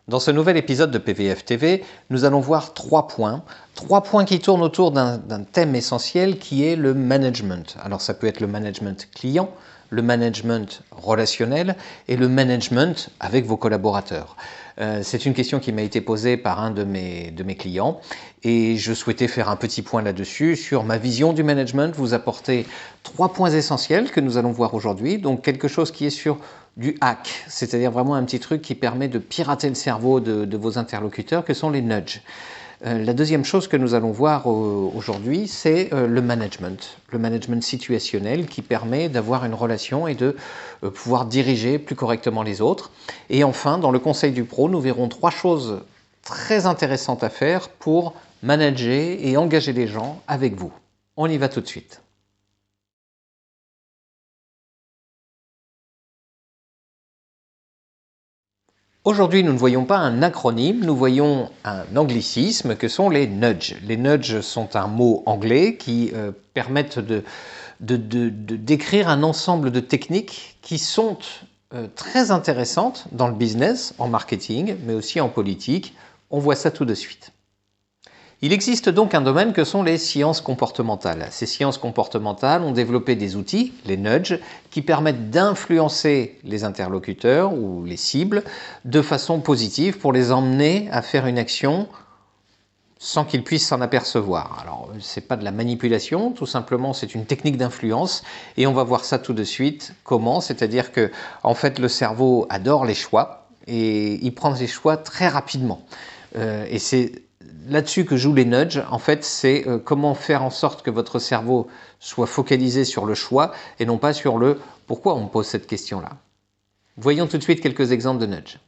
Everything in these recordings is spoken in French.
Dans ce nouvel épisode de PVF TV, nous allons voir trois points qui tournent autour d'un thème essentiel qui est le management. Alors ça peut être le management client, le management relationnel et le management avec vos collaborateurs. C'est une question qui m'a été posée par un de mes clients et je souhaitais faire un petit point là-dessus sur ma vision du management, vous apporter 3 points essentiels que nous allons voir aujourd'hui. Donc quelque chose qui est sur du hack, c'est-à-dire vraiment un petit truc qui permet de pirater le cerveau de vos interlocuteurs, que sont les nudges. La deuxième chose que nous allons voir aujourd'hui, c'est le management situationnel qui permet d'avoir une relation et de pouvoir diriger plus correctement les autres. Et enfin, dans le conseil du pro, nous verrons 3 choses très intéressantes à faire pour manager et engager les gens avec vous. On y va tout de suite. Aujourd'hui, nous ne voyons pas un acronyme, nous voyons un anglicisme que sont les nudges. Les nudges sont un mot anglais qui permettent de décrire un ensemble de techniques qui sont très intéressantes dans le business, en marketing, mais aussi en politique. On voit ça tout de suite. Il existe donc un domaine que sont les sciences comportementales. Ces sciences comportementales ont développé des outils, les nudges, qui permettent d'influencer les interlocuteurs ou les cibles de façon positive pour les emmener à faire une action sans qu'ils puissent s'en apercevoir. Alors, ce n'est pas de la manipulation, tout simplement, c'est une technique d'influence et on va voir ça tout de suite. Comment? C'est-à-dire que, en fait, le cerveau adore les choix et il prend des choix très rapidement. Et c'est là-dessus que jouent les nudges. En fait, c'est comment faire en sorte que votre cerveau soit focalisé sur le choix et non pas sur le pourquoi on me pose cette question-là. Voyons tout de suite quelques exemples de nudges.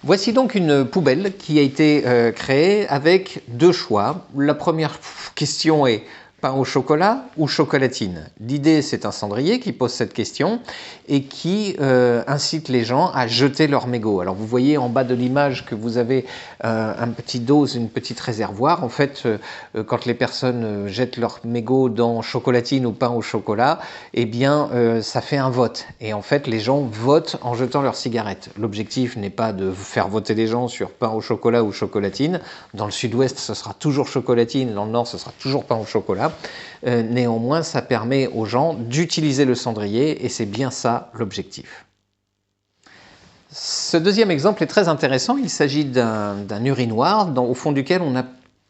Voici donc une poubelle qui a été créée avec 2 choix. La première question est pain au chocolat ou chocolatine. L'idée, c'est un cendrier qui pose cette question et qui incite les gens à jeter leur mégot. Alors vous voyez en bas de l'image que vous avez un petit dose, une petite réservoir. En fait, quand les personnes jettent leur mégot dans chocolatine ou pain au chocolat, eh bien, ça fait un vote. Et en fait, les gens votent en jetant leur cigarette. L'objectif n'est pas de faire voter les gens sur pain au chocolat ou chocolatine. Dans le sud-ouest, ce sera toujours chocolatine. Dans le nord, ce sera toujours pain au chocolat. Néanmoins, ça permet aux gens d'utiliser le cendrier et c'est bien ça l'objectif. Ce deuxième exemple est très intéressant. Il s'agit d'un urinoir au fond duquel on a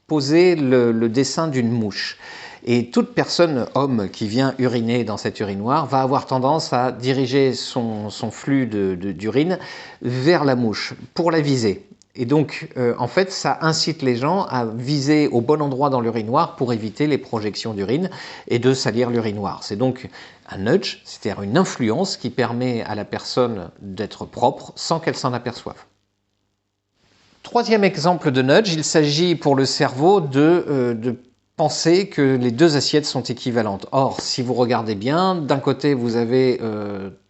posé le dessin d'une mouche. Et toute personne, homme, qui vient uriner dans cet urinoir va avoir tendance à diriger son flux d'urine vers la mouche pour la viser. Et donc, en fait, ça incite les gens à viser au bon endroit dans l'urinoir pour éviter les projections d'urine et de salir l'urinoir. C'est donc un nudge, c'est-à-dire une influence qui permet à la personne d'être propre sans qu'elle s'en aperçoive. Troisième exemple de nudge, il s'agit pour le cerveau de penser que les 2 assiettes sont équivalentes. Or, si vous regardez bien, d'un côté vous avez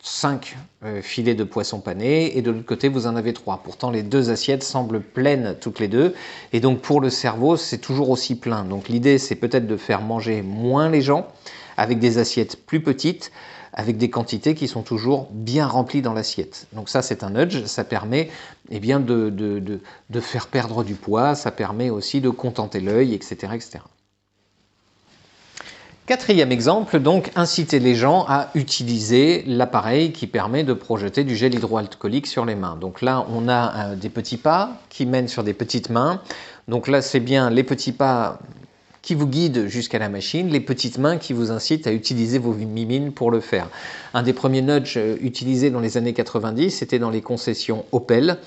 5 filets de poisson pané et de l'autre côté vous en avez 3. Pourtant les 2 assiettes semblent pleines toutes les deux et donc pour le cerveau c'est toujours aussi plein. Donc l'idée c'est peut-être de faire manger moins les gens avec des assiettes plus petites, avec des quantités qui sont toujours bien remplies dans l'assiette. Donc ça c'est un nudge, ça permet eh bien, de faire perdre du poids, ça permet aussi de contenter l'œil, etc., etc. Quatrième exemple, donc inciter les gens à utiliser l'appareil qui permet de projeter du gel hydroalcoolique sur les mains. Donc là, on a des petits pas qui mènent sur des petites mains. Donc là, c'est bien les petits pas qui vous guident jusqu'à la machine, les petites mains qui vous incitent à utiliser vos mimines pour le faire. Un des premiers nudges utilisés dans les années 90, c'était dans les concessions Opel,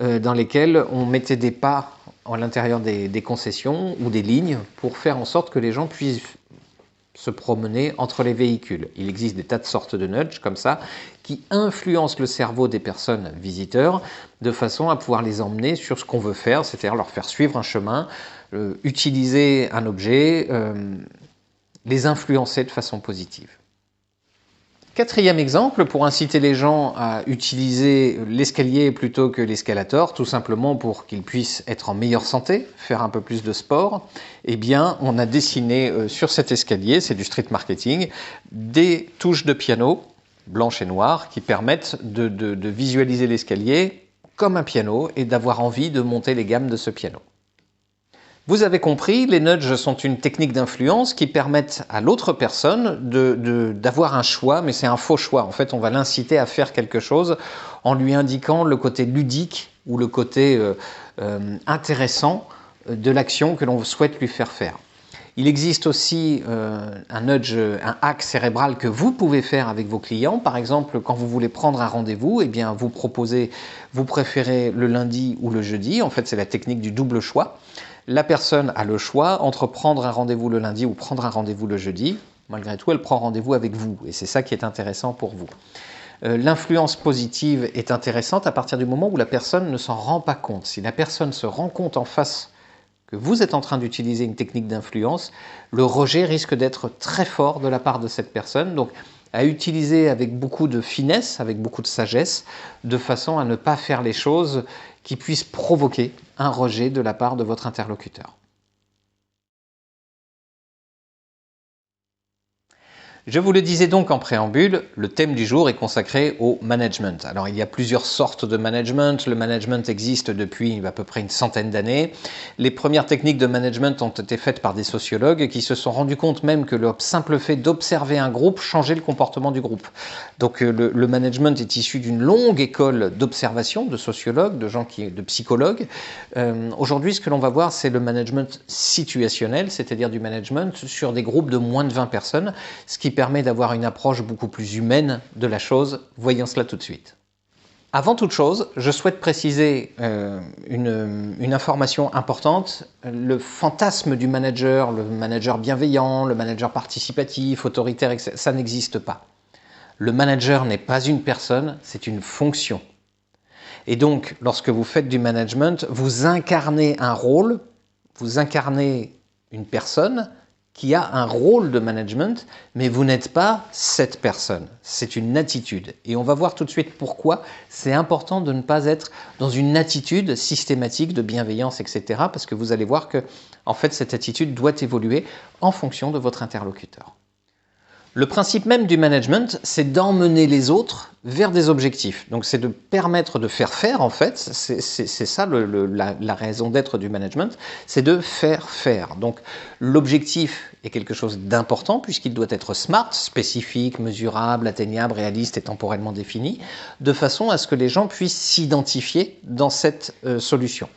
dans lesquelles on mettait des pas à l'intérieur des concessions ou des lignes pour faire en sorte que les gens puissent se promener entre les véhicules. Il existe des tas de sortes de nudges comme ça qui influencent le cerveau des personnes visiteurs de façon à pouvoir les emmener sur ce qu'on veut faire, c'est-à-dire leur faire suivre un chemin, utiliser un objet, les influencer de façon positive. Quatrième exemple, pour inciter les gens à utiliser l'escalier plutôt que l'escalator, tout simplement pour qu'ils puissent être en meilleure santé, faire un peu plus de sport, eh bien, on a dessiné sur cet escalier, c'est du street marketing, des touches de piano, blanches et noires, qui permettent de visualiser l'escalier comme un piano et d'avoir envie de monter les gammes de ce piano. Vous avez compris, les nudges sont une technique d'influence qui permettent à l'autre personne d'avoir un choix, mais c'est un faux choix. En fait, on va l'inciter à faire quelque chose en lui indiquant le côté ludique ou le côté intéressant de l'action que l'on souhaite lui faire faire. Il existe aussi un nudge, un hack cérébral que vous pouvez faire avec vos clients. Par exemple, quand vous voulez prendre un rendez-vous, eh bien, vous préférez le lundi ou le jeudi. En fait, c'est la technique du double choix. La personne a le choix entre prendre un rendez-vous le lundi ou prendre un rendez-vous le jeudi. Malgré tout, elle prend rendez-vous avec vous et c'est ça qui est intéressant pour vous. L'influence positive est intéressante à partir du moment où la personne ne s'en rend pas compte. Si la personne se rend compte en face que vous êtes en train d'utiliser une technique d'influence, le rejet risque d'être très fort de la part de cette personne. Donc, à utiliser avec beaucoup de finesse, avec beaucoup de sagesse, de façon à ne pas faire les choses qui puissent provoquer un rejet de la part de votre interlocuteur. Je vous le disais donc en préambule, le thème du jour est consacré au management. Alors il y a plusieurs sortes de management. Le management existe depuis à peu près une centaine d'années. Les premières techniques de management ont été faites par des sociologues qui se sont rendus compte même que le simple fait d'observer un groupe changeait le comportement du groupe. Donc le management est issu d'une longue école d'observation de sociologues, de psychologues. Aujourd'hui, ce que l'on va voir, c'est le management situationnel, c'est-à-dire du management sur des groupes de moins de 20 personnes, ce qui permet d'avoir une approche beaucoup plus humaine de la chose. Voyons cela tout de suite. Avant toute chose, je souhaite préciser une information importante. Le fantasme du manager, le manager bienveillant, le manager participatif, autoritaire, etc., ça n'existe pas. Le manager n'est pas une personne, c'est une fonction. Et donc, lorsque vous faites du management, vous incarnez un rôle, vous incarnez une personne qui a un rôle de management, mais vous n'êtes pas cette personne. C'est une attitude. Et on va voir tout de suite pourquoi c'est important de ne pas être dans une attitude systématique de bienveillance, etc. Parce que vous allez voir que, en fait, cette attitude doit évoluer en fonction de votre interlocuteur. Le principe même du management, c'est d'emmener les autres vers des objectifs. Donc c'est de permettre de faire, en fait, c'est ça la raison d'être du management, c'est de faire faire. Donc l'objectif est quelque chose d'important puisqu'il doit être smart, spécifique, mesurable, atteignable, réaliste et temporellement défini, de façon à ce que les gens puissent s'identifier dans cette solution.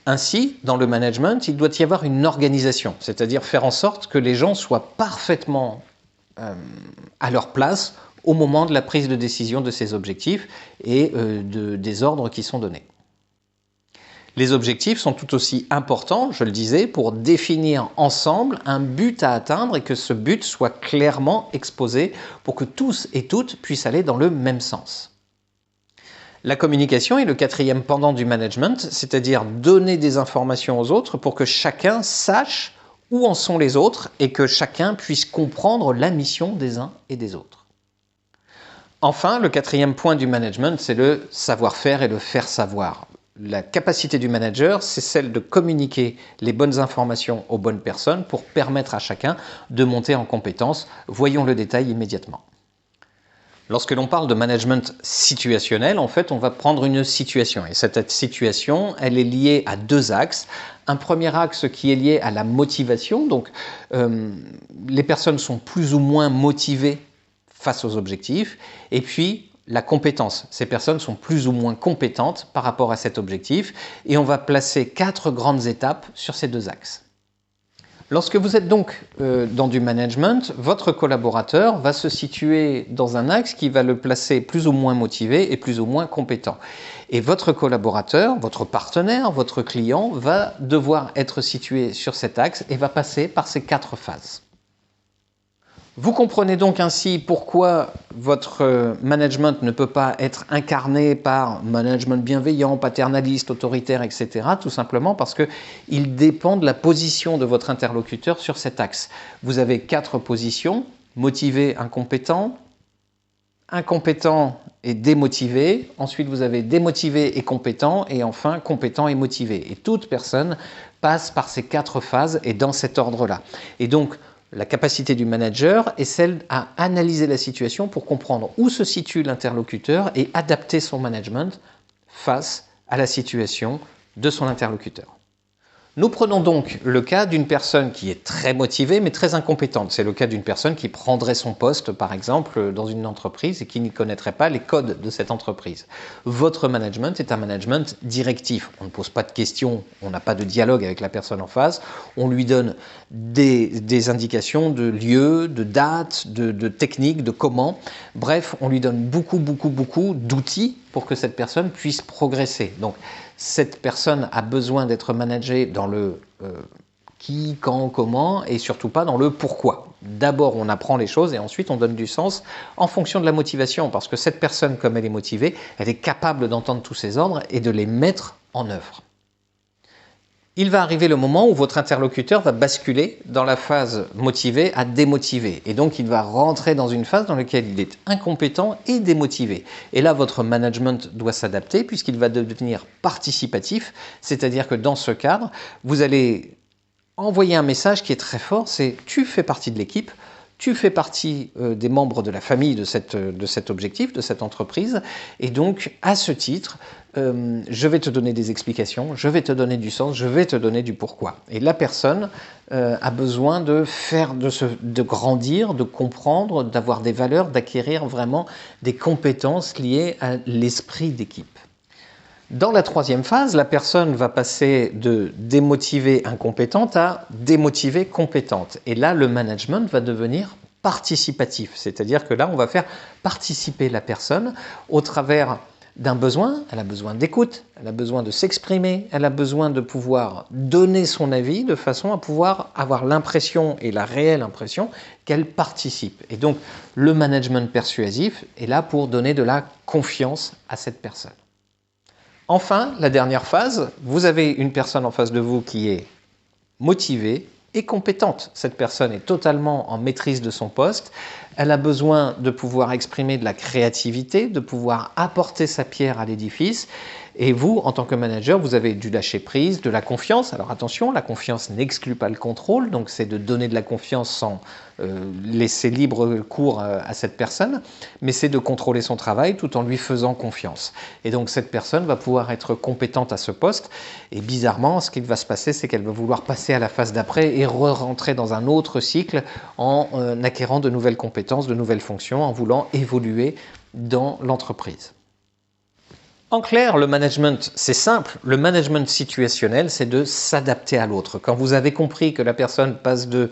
Ainsi, dans le management, il doit y avoir une organisation, c'est-à-dire faire en sorte que les gens soient parfaitement à leur place au moment de la prise de décision de ces objectifs et des ordres qui sont donnés. Les objectifs sont tout aussi importants, je le disais, pour définir ensemble un but à atteindre et que ce but soit clairement exposé pour que tous et toutes puissent aller dans le même sens. La communication est le quatrième pendant du management, c'est-à-dire donner des informations aux autres pour que chacun sache où en sont les autres et que chacun puisse comprendre la mission des uns et des autres. Enfin, le quatrième point du management, c'est le savoir-faire et le faire savoir. La capacité du manager, c'est celle de communiquer les bonnes informations aux bonnes personnes pour permettre à chacun de monter en compétence. Voyons le détail immédiatement. Lorsque l'on parle de management situationnel, en fait, on va prendre une situation. Et cette situation, elle est liée à deux axes. Un premier axe qui est lié à la motivation. Donc, les personnes sont plus ou moins motivées face aux objectifs. Et puis, la compétence. Ces personnes sont plus ou moins compétentes par rapport à cet objectif. Et on va placer 4 grandes étapes sur ces deux axes. Lorsque vous êtes donc dans du management, votre collaborateur va se situer dans un axe qui va le placer plus ou moins motivé et plus ou moins compétent. Et votre collaborateur, votre partenaire, votre client va devoir être situé sur cet axe et va passer par ces 4 phases. Vous comprenez donc ainsi pourquoi votre management ne peut pas être incarné par management bienveillant, paternaliste, autoritaire, etc. Tout simplement parce qu'il dépend de la position de votre interlocuteur sur cet axe. Vous avez 4 positions, motivé, incompétent, incompétent et démotivé. Ensuite, vous avez démotivé et compétent et enfin compétent et motivé. Et toute personne passe par ces 4 phases et dans cet ordre-là. Et donc, La capacité du manager est celle à analyser la situation pour comprendre où se situe l'interlocuteur et adapter son management face à la situation de son interlocuteur. Nous prenons donc le cas d'une personne qui est très motivée mais très incompétente. C'est le cas d'une personne qui prendrait son poste, par exemple, dans une entreprise et qui ne connaîtrait pas les codes de cette entreprise. Votre management est un management directif. On ne pose pas de questions, on n'a pas de dialogue avec la personne en face. On lui donne des indications de lieu, de date, de technique, de comment. Bref, on lui donne beaucoup d'outils pour que cette personne puisse progresser. Donc, cette personne a besoin d'être managée dans le qui, quand, comment et surtout pas dans le pourquoi. D'abord, on apprend les choses et ensuite on donne du sens en fonction de la motivation parce que cette personne, comme elle est motivée, elle est capable d'entendre tous ces ordres et de les mettre en œuvre. Il va arriver le moment où votre interlocuteur va basculer dans la phase motivée à démotivée. Et donc, il va rentrer dans une phase dans laquelle il est incompétent et démotivé. Et là, votre management doit s'adapter puisqu'il va devenir participatif. C'est-à-dire que dans ce cadre, vous allez envoyer un message qui est très fort, c'est « tu fais partie de l'équipe ». Tu fais partie des membres de la famille de cet objectif, de cette entreprise. Et donc, à ce titre, je vais te donner des explications, je vais te donner du sens, je vais te donner du pourquoi. Et la personne a besoin de grandir, de comprendre, d'avoir des valeurs, d'acquérir vraiment des compétences liées à l'esprit d'équipe. Dans la troisième phase, la personne va passer de démotivée incompétente à démotivée compétente. Et là, le management va devenir participatif. C'est-à-dire que là, on va faire participer la personne au travers d'un besoin. Elle a besoin d'écoute, elle a besoin de s'exprimer, elle a besoin de pouvoir donner son avis de façon à pouvoir avoir l'impression et la réelle impression qu'elle participe. Et donc, le management persuasif est là pour donner de la confiance à cette personne. Enfin, la dernière phase, vous avez une personne en face de vous qui est motivée et compétente. Cette personne est totalement en maîtrise de son poste. Elle a besoin de pouvoir exprimer de la créativité, de pouvoir apporter sa pierre à l'édifice. Et vous, en tant que manager, vous avez du lâcher-prise, de la confiance. Alors attention, la confiance n'exclut pas le contrôle, donc c'est de donner de la confiance sans laisser libre cours à cette personne, mais c'est de contrôler son travail tout en lui faisant confiance. Et donc cette personne va pouvoir être compétente à ce poste, et bizarrement, ce qui va se passer, c'est qu'elle va vouloir passer à la phase d'après et re-rentrer dans un autre cycle en acquérant de nouvelles compétences, de nouvelles fonctions, en voulant évoluer dans l'entreprise. En clair, le management, c'est simple. Le management situationnel, c'est de s'adapter à l'autre. Quand vous avez compris que la personne passe de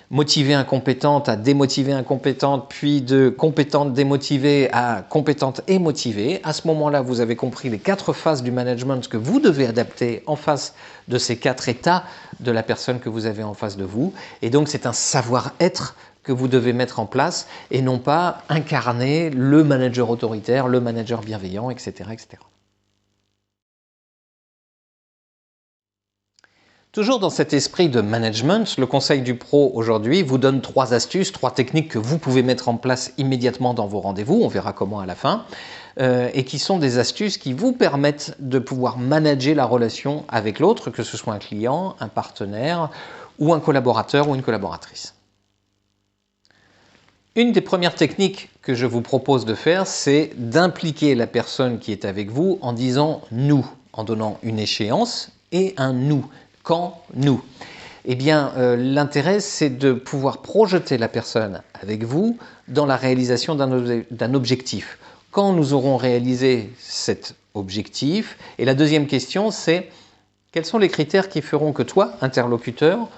motivée incompétente à démotivée incompétente, puis de compétente démotivée à compétente et motivée, à ce moment-là, vous avez compris les 4 phases du management que vous devez adapter en face de ces 4 états de la personne que vous avez en face de vous. Et donc, c'est un savoir-être que vous devez mettre en place et non pas incarner le manager autoritaire, le manager bienveillant, etc., etc. Toujours dans cet esprit de management, le Conseil du Pro aujourd'hui vous donne 3 astuces, 3 techniques que vous pouvez mettre en place immédiatement dans vos rendez-vous, on verra comment à la fin, et qui sont des astuces qui vous permettent de pouvoir manager la relation avec l'autre, que ce soit un client, un partenaire ou un collaborateur ou une collaboratrice. Une des premières techniques que je vous propose de faire, c'est d'impliquer la personne qui est avec vous en disant « nous », en donnant une échéance et un « nous ». Quand nous. Eh bien, l'intérêt, c'est de pouvoir projeter la personne avec vous dans la réalisation d'un objectif. Quand nous aurons réalisé cet objectif, et la deuxième question, c'est quels sont les critères qui feront que toi, interlocuteur,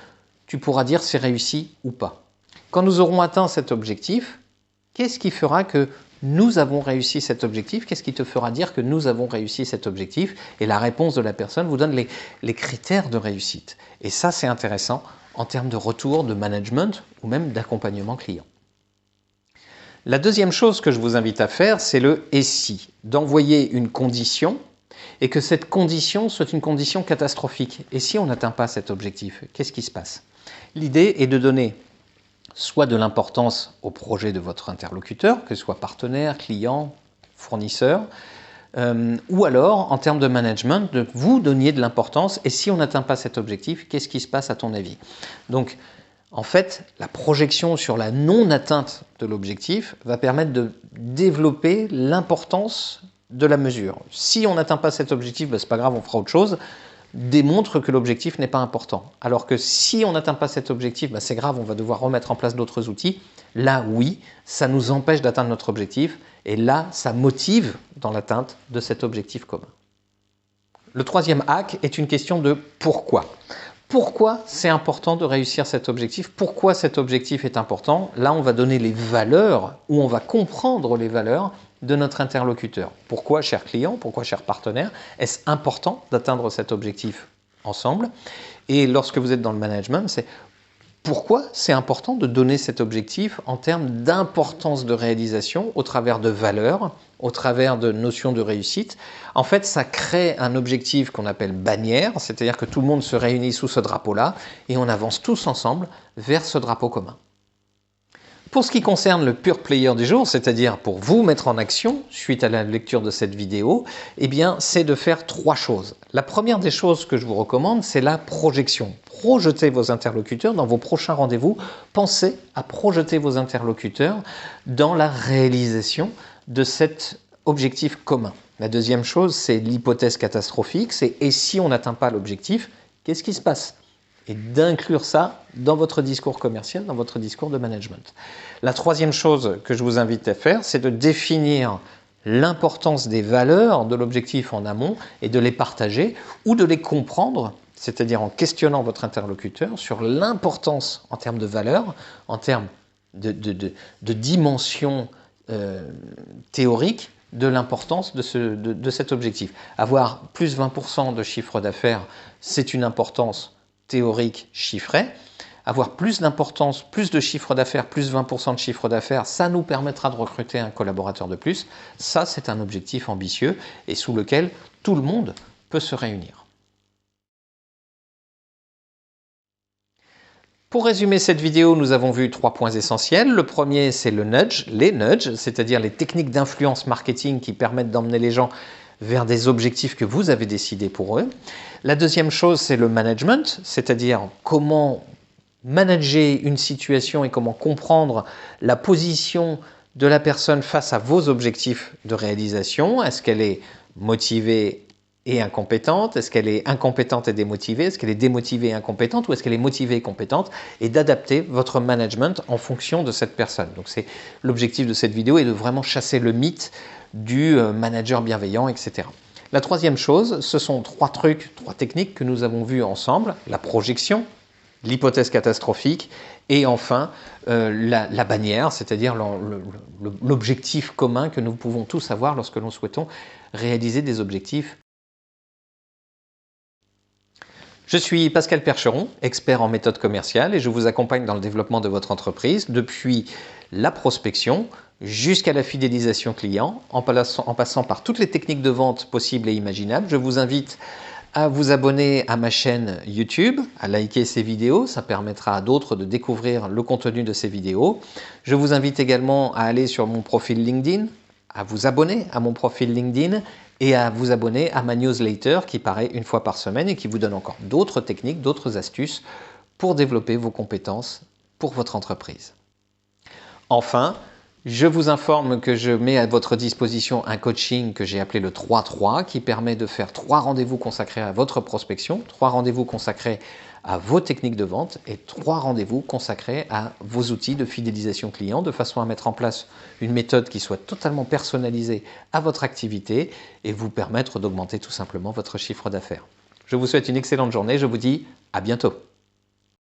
tu pourras dire c'est réussi ou pas. Quand nous aurons atteint cet objectif, qu'est-ce qui fera que nous avons réussi cet objectif? Qu'est-ce qui te fera dire que nous avons réussi cet objectif? Et la réponse de la personne vous donne les critères de réussite. Et ça, c'est intéressant en termes de retour, de management ou même d'accompagnement client. La deuxième chose que je vous invite à faire, c'est le « et si », d'envoyer une condition et que cette condition soit une condition catastrophique. Et si on n'atteint pas cet objectif, qu'est-ce qui se passe? L'idée est de donner soit de l'importance au projet de votre interlocuteur, que ce soit partenaire, client, fournisseur, ou alors, en termes de management, de vous donniez de l'importance, et si on n'atteint pas cet objectif, qu'est-ce qui se passe à ton avis? Donc, En fait, la projection sur la non-atteinte de l'objectif va permettre de développer l'importance de la mesure. Si on n'atteint pas cet objectif, ben, c'est pas grave, on fera autre chose, démontre que l'objectif n'est pas important. Alors que si on n'atteint pas cet objectif, ben, c'est grave, on va devoir remettre en place d'autres outils. Là, oui, ça nous empêche d'atteindre notre objectif et là, ça motive dans l'atteinte de cet objectif commun. Le troisième hack est une question de pourquoi. Pourquoi c'est important de réussir cet objectif? Pourquoi cet objectif est important? Là, on va donner les valeurs ou on va comprendre les valeurs de notre interlocuteur. Pourquoi, cher client? Pourquoi, cher partenaire? Est-ce important d'atteindre cet objectif ensemble? Et lorsque vous êtes dans le management, c'est pourquoi c'est important de donner cet objectif en termes d'importance de réalisation au travers de valeurs, au travers de notions de réussite. En fait, ça crée un objectif qu'on appelle bannière, c'est-à-dire que tout le monde se réunit sous ce drapeau-là et on avance tous ensemble vers ce drapeau commun. Pour ce qui concerne le pure player du jour, c'est-à-dire pour vous mettre en action suite à la lecture de cette vidéo, eh bien, c'est de faire 3 choses. La première des choses que je vous recommande, c'est la projection. Projetez vos interlocuteurs dans vos prochains rendez-vous. Pensez à projeter vos interlocuteurs dans la réalisation de cet objectif commun. La deuxième chose, c'est l'hypothèse catastrophique, c'est « et si on n'atteint pas l'objectif, qu'est-ce qui se passe ?» et d'inclure ça dans votre discours commercial, dans votre discours de management. La troisième chose que je vous invite à faire, c'est de définir l'importance des valeurs de l'objectif en amont et de les partager ou de les comprendre, c'est-à-dire en questionnant votre interlocuteur sur l'importance en termes de valeurs, en termes de dimension théorique de l'importance de cet objectif. Avoir plus 20% de chiffre d'affaires, c'est une importance théorique chiffrée. Avoir plus d'importance, plus de chiffre d'affaires, plus 20% de chiffre d'affaires, ça nous permettra de recruter un collaborateur de plus. Ça, c'est un objectif ambitieux et sous lequel tout le monde peut se réunir. Pour résumer cette vidéo, nous avons vu 3 points essentiels. Le premier, c'est le nudge, les nudges, c'est-à-dire les techniques d'influence marketing qui permettent d'emmener les gens vers des objectifs que vous avez décidés pour eux. La deuxième chose, c'est le management, c'est-à-dire comment manager une situation et comment comprendre la position de la personne face à vos objectifs de réalisation. Est-ce qu'elle est motivée et incompétente? Est-ce qu'elle est incompétente et démotivée? Est-ce qu'elle est démotivée et incompétente? Ou est-ce qu'elle est motivée et compétente? Et d'adapter votre management en fonction de cette personne. Donc c'est l'objectif de cette vidéo est de vraiment chasser le mythe du manager bienveillant, etc. La troisième chose, ce sont 3 techniques que nous avons vues ensemble. La projection, l'hypothèse catastrophique et enfin la bannière, c'est-à-dire l'objectif commun que nous pouvons tous avoir lorsque nous souhaitons réaliser des objectifs. Je suis Pascal Percheron, expert en méthode commerciale et je vous accompagne dans le développement de votre entreprise depuis la prospection jusqu'à la fidélisation client en passant par toutes les techniques de vente possibles et imaginables. Je vous invite à vous abonner à ma chaîne YouTube, à liker ces vidéos, ça permettra à d'autres de découvrir le contenu de ces vidéos. Je vous invite également à aller sur mon profil LinkedIn, à vous abonner à mon profil LinkedIn et à vous abonner à ma newsletter qui paraît une fois par semaine et qui vous donne encore d'autres techniques, d'autres astuces pour développer vos compétences pour votre entreprise. Enfin, je vous informe que je mets à votre disposition un coaching que j'ai appelé le 3-3 qui permet de faire 3 rendez-vous consacrés à votre prospection, 3 rendez-vous consacrés à vos techniques de vente et 3 rendez-vous consacrés à vos outils de fidélisation client de façon à mettre en place une méthode qui soit totalement personnalisée à votre activité et vous permettre d'augmenter tout simplement votre chiffre d'affaires. Je vous souhaite une excellente journée, je vous dis à bientôt.